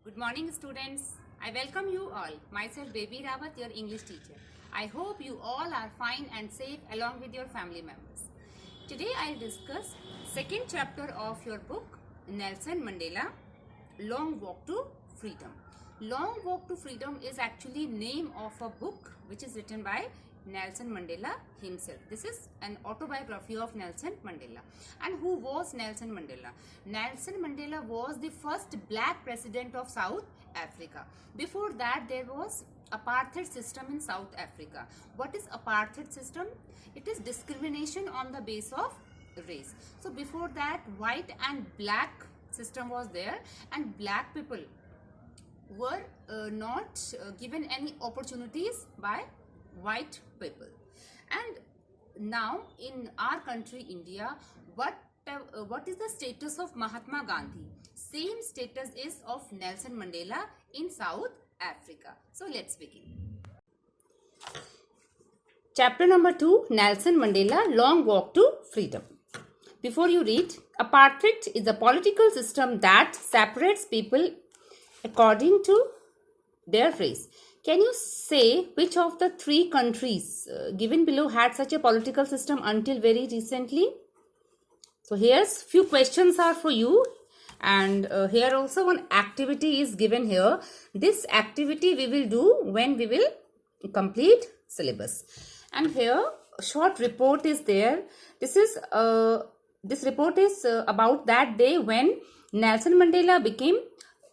Good morning, students. I welcome you all. Myself, Baby Rawat, your English teacher. I hope you all are fine and safe along with your family members. Today, I'll discuss second chapter of your book, Nelson Mandela, Long Walk to Freedom. Long Walk to Freedom is actually name of a book which is written by Nelson Mandela himself. This is an autobiography of Nelson Mandela. And who was Nelson Mandela? Nelson Mandela was the first black president of South Africa. Before that, there was apartheid system in South Africa. What is apartheid system? It is discrimination on the base of race. So before that, white and black system was there, and black people were not given any opportunities by white people. And now in our country India, what is the status of Mahatma Gandhi? Same status is of Nelson Mandela in South Africa. So let's begin. Chapter number 2, Nelson Mandela, Long Walk to Freedom. Before you read, apartheid is a political system that separates people according to their race. Can you say which of the three countries given below had such a political system until very recently? So here's few questions are for you, and here also one activity is given here. This activity we will do when we will complete syllabus. And here a short report is there. This report is about that day when Nelson Mandela became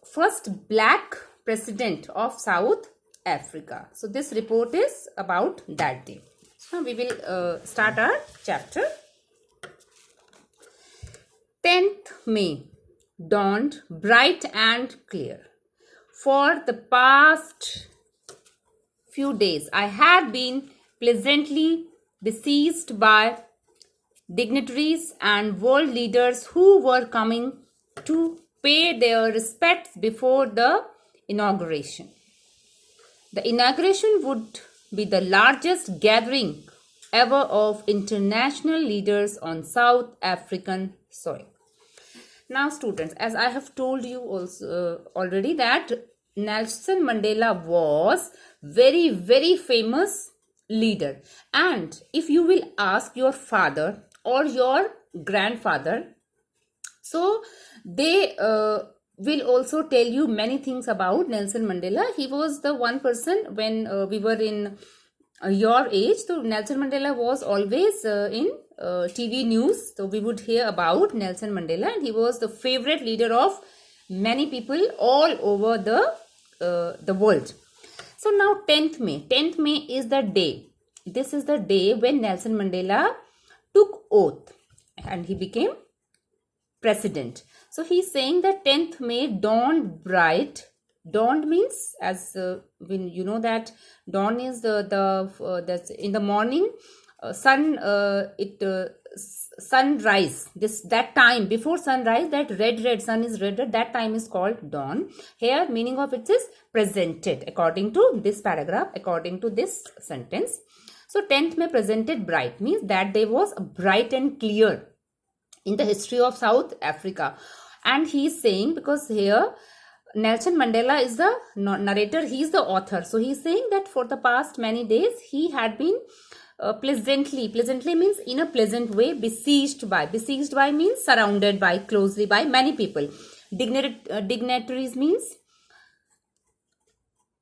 first black president of South Africa. So this report is about that day. So we will start our chapter. 10th May dawned bright and clear. For the past few days, I had been pleasantly besieged by dignitaries and world leaders who were coming to pay their respects before the inauguration. The inauguration would be the largest gathering ever of international leaders on South African soil. Now students, as I have told you also already, that Nelson Mandela was very famous leader. And if you will ask your father or your grandfather, so they will also tell you many things about Nelson Mandela. He was the one person when we were in your age. So Nelson Mandela was always in TV news. So we would hear about Nelson Mandela, and he was the favorite leader of many people all over the world. So now 10th May. 10th May is the day. This is the day when Nelson Mandela took oath and he became president. So he's saying that 10th May dawned bright. Dawned means, as when you know that dawn is that's in the morning. Sunrise. That time before sunrise, that red sun is red. That time is called dawn. Here meaning of it is presented according to this paragraph, according to this sentence. So 10th May presented bright means that day was bright and clear in the history of South Africa. And he is saying, because here Nelson Mandela is the narrator, he is the author. So he is saying that for the past many days he had been pleasantly means in a pleasant way, besieged by means surrounded by, closely by many people. Dignitaries means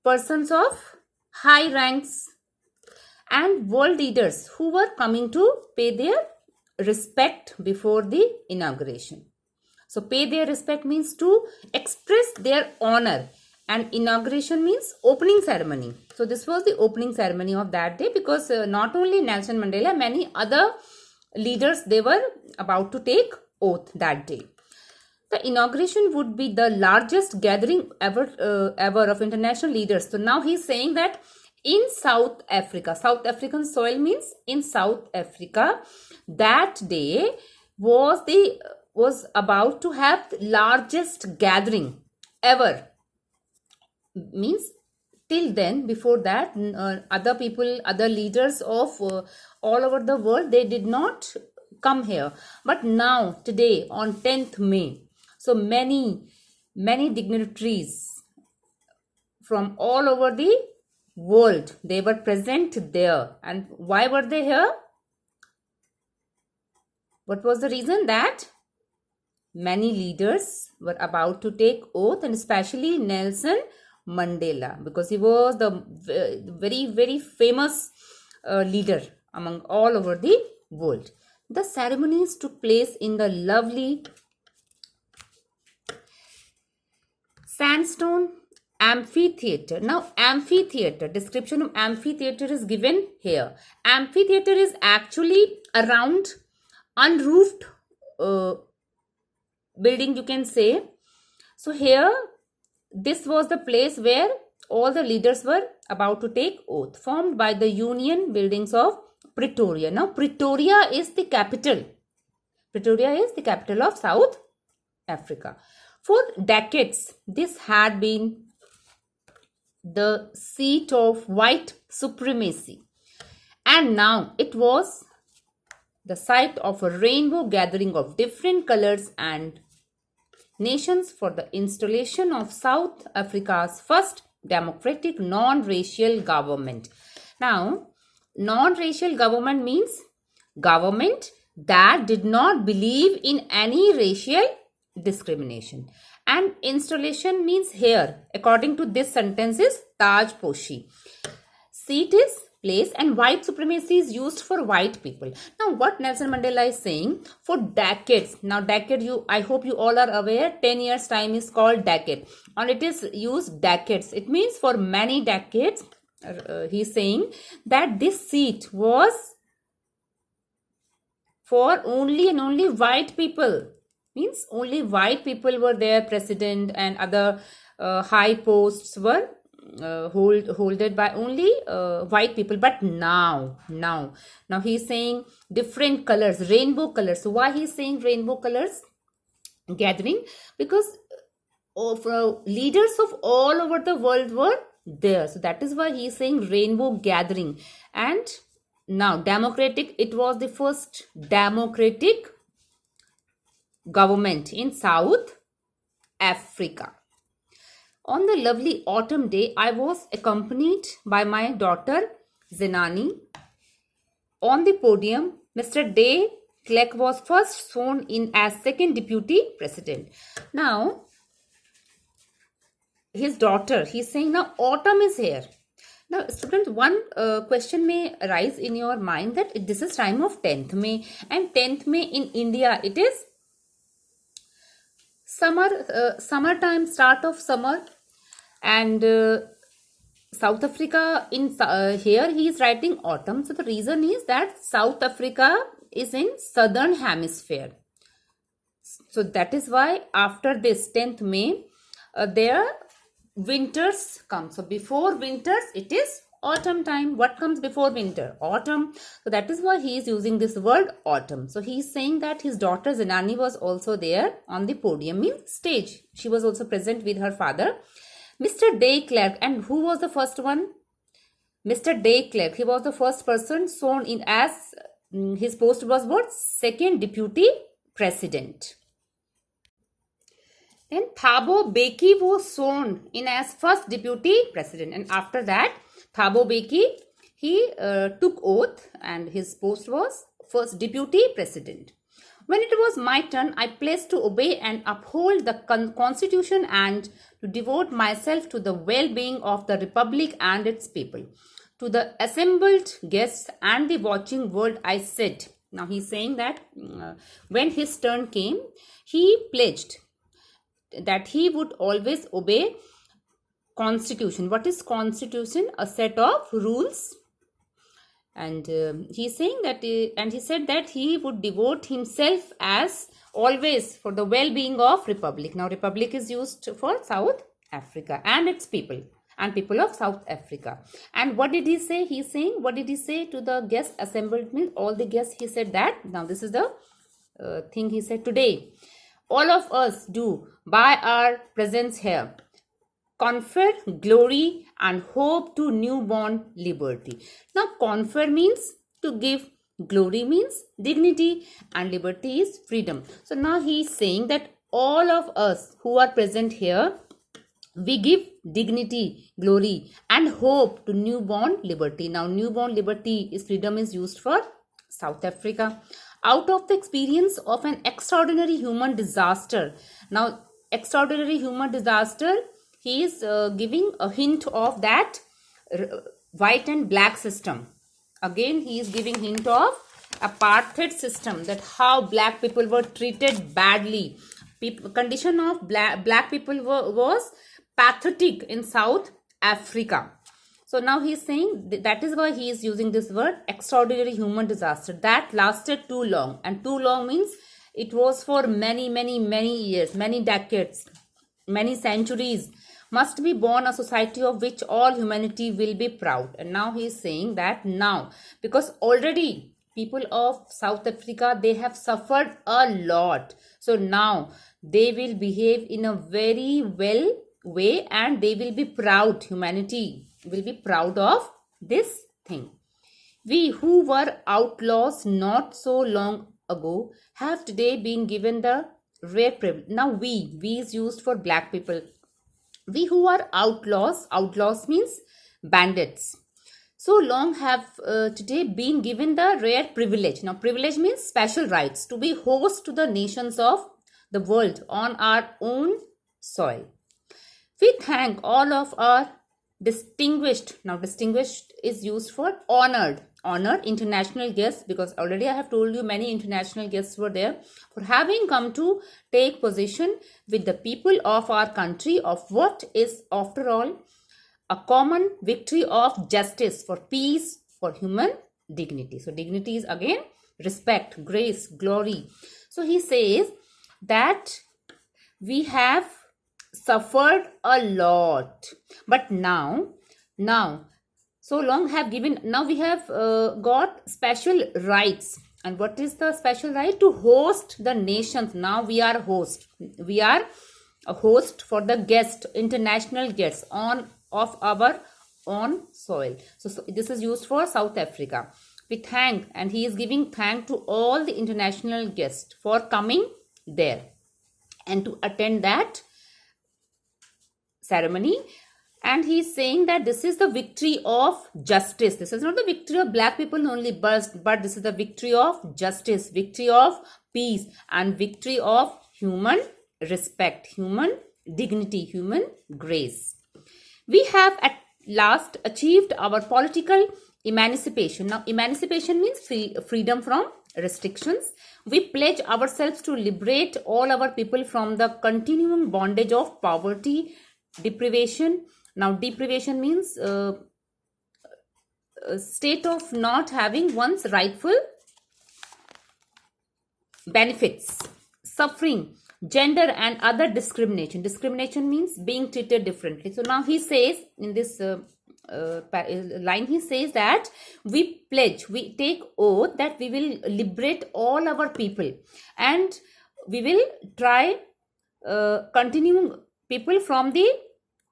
persons of high ranks, and world leaders who were coming to pay their respect before the inauguration. So pay their respect means to express their honor, and inauguration means opening ceremony. So this was the opening ceremony of that day, because not only Nelson Mandela, many other leaders, they were about to take oath that day. The inauguration would be the largest gathering ever of international leaders. So now he's saying that in South Africa, South African soil means in South Africa, that day was about to have the largest gathering ever. Means till then, before that, other leaders of all over the world, they did not come here. But now, today, on 10th May, so many dignitaries from all over the world. They were present there. And why were they here? What was the reason? That many leaders were about to take oath, and especially Nelson Mandela, because he was the very, very famous leader among all over the world. The ceremonies took place in the lovely sandstone amphitheater. Now, amphitheater, description of amphitheater is given here. Amphitheater is actually a round, unroofed building, you can say. So here, this was the place where all the leaders were about to take oath, formed by the Union buildings of Pretoria. Now, Pretoria is the capital. Pretoria is the capital of South Africa. For decades, this had been the seat of white supremacy. And now it was the site of a rainbow gathering of different colors and nations for the installation of South Africa's first democratic non-racial government. Now, non-racial government means government that did not believe in any racial discrimination. And installation means here, according to this sentence, is Tajposhi. Seat is place, and white supremacy is used for white people. Now, what Nelson Mandela is saying, for decades, now decade, I hope you all are aware, 10 years time is called decade, and it is used decades. It means for many decades, he's saying that this seat was for only and only white people. Means only white people were there, president and other high posts were holded by only white people. But now he's saying different colors, rainbow colors. So why he's saying rainbow colors gathering? Because of leaders of all over the world were there. So that is why he's saying rainbow gathering. And now democratic, it was the first democratic government in South Africa. On the lovely autumn day, I was accompanied by my daughter Zenani. On the podium, Mr. de Klerk was first sworn in as second deputy president. Now, his daughter, he's saying now autumn is here. Now, students, one question may arise in your mind that this is time of 10th May, and 10th May in India, it is summertime, start of summer, and South Africa in here he is writing autumn. So the reason is that South Africa is in southern hemisphere. So that is why after this 10th May, their winters come. So before winters, it is autumn time. What comes before winter? Autumn. So that is why he is using this word autumn. So he is saying that his daughter Zenani was also there on the podium, means stage. She was also present with her father. Mr. de Klerk, and who was the first one? Mr. de Klerk. He was the first person sworn in as, his post was what? Second deputy president. Then Thabo Mbeki was sworn in as first deputy president, and after that Thabo Mbeki, he took oath and his post was first deputy president. When it was my turn, I pledged to obey and uphold the constitution and to devote myself to the well-being of the republic and its people. To the assembled guests and the watching world, I said. Now he's saying that when his turn came, he pledged that he would always obey constitution. What is constitution? A set of rules. And he's saying that, and he said that he would devote himself as always for the well-being of republic. Now republic is used for South Africa and its people and people of South Africa. And what did he say? He's saying, what did he say to the guests assembled? Means all the guests, he said that. Now this is the thing he said: today all of us do by our presence here confer glory and hope to newborn liberty. Now confer means to give, glory means dignity, and liberty is freedom. So now he is saying that all of us who are present here We give dignity, glory, and hope to newborn liberty. Now, newborn liberty is freedom is used for South Africa. Out of the experience of an extraordinary human disaster. Now, extraordinary human disaster, he is giving a hint of that white and black system. Again, he is giving hint of apartheid system, that how black people were treated badly. Condition of black people was pathetic in South Africa. So now he is saying that is why he is using this word extraordinary human disaster that lasted too long, and too long means it was for many years, many decades, many centuries. Must be born a society of which all humanity will be proud. And now he is saying that now, because already people of South Africa, they have suffered a lot. So now they will behave in a very well way, and they will be proud. Humanity will be proud of this thing. We who were outlaws not so long ago have today been given the rare privilege. Now we is used for black people. We who are outlaws means bandits, so long have today been given the rare privilege. Now privilege means special rights to be host to the nations of the world on our own soil. We thank all of our distinguished, now distinguished is used for honored international guests, because already I have told you many international guests were there, for having come to take position with the people of our country of what is after all a common victory of justice, for peace, for human dignity. So dignity is again respect, grace, glory. So he says that we have suffered a lot, but now so long have given, now we have got special rights. And what is the special right? To host the nations. Now we are a host for the guest, international guests on of our own soil. So this is used for South Africa. We thank, and he is giving thank to all the international guests for coming there and to attend that ceremony. And he is saying that this is the victory of justice. This is not the victory of black people only, but this is the victory of justice, victory of peace, and victory of human respect, human dignity, human grace. We have at last achieved our political emancipation. Now emancipation means freedom from restrictions. We pledge ourselves to liberate all our people from the continuing bondage of poverty, deprivation. Now deprivation means a state of not having one's rightful benefits, suffering, gender and other discrimination. Discrimination means being treated differently. So now he says in this line, he says that we pledge, we take oath that we will liberate all our people, and we will try continuing people from the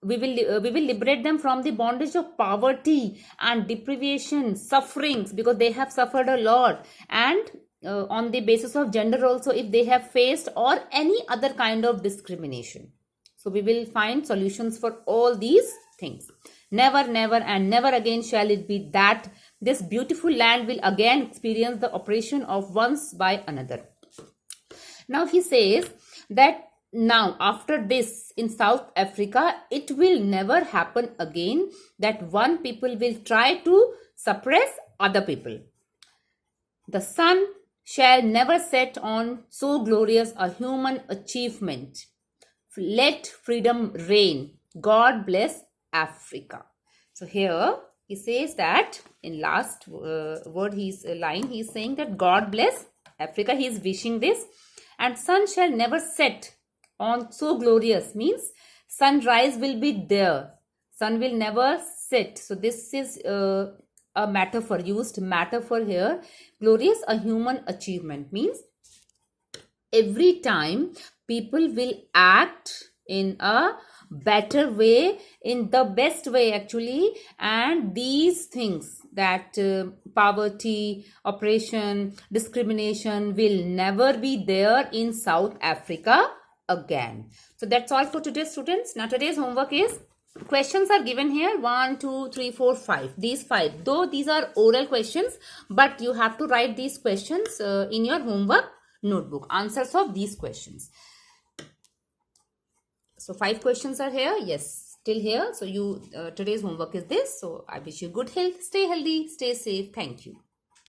we will liberate them from the bondage of poverty and deprivation, sufferings, because they have suffered a lot, and on the basis of gender also, if they have faced, or any other kind of discrimination. So we will find solutions for all these things. Never and never again shall it be that this beautiful land will again experience the oppression of once by another. Now he says that now after this in South Africa, it will never happen again that one people will try to suppress other people. The sun shall never set on so glorious a human achievement. Let freedom reign. God bless Africa. So here he says that in last word, line, he is saying that God bless Africa. He is wishing this. And sun shall never set on so glorious means sunrise will be there. Sun will never set. So this is a metaphor, used metaphor here. Glorious, a human achievement means every time people will act in a better way, in the best way actually, and these things that poverty, oppression, discrimination will never be there in South Africa again. So that's all for today, students. Now today's homework is, questions are given here, 1 2 3 4 5. These 5, though these are oral questions, but you have to write these questions in your homework notebook, answers of these questions. So 5 questions are here. Yes, still here. So you today's homework is this. So I wish you good health, stay healthy, stay safe. Thank you.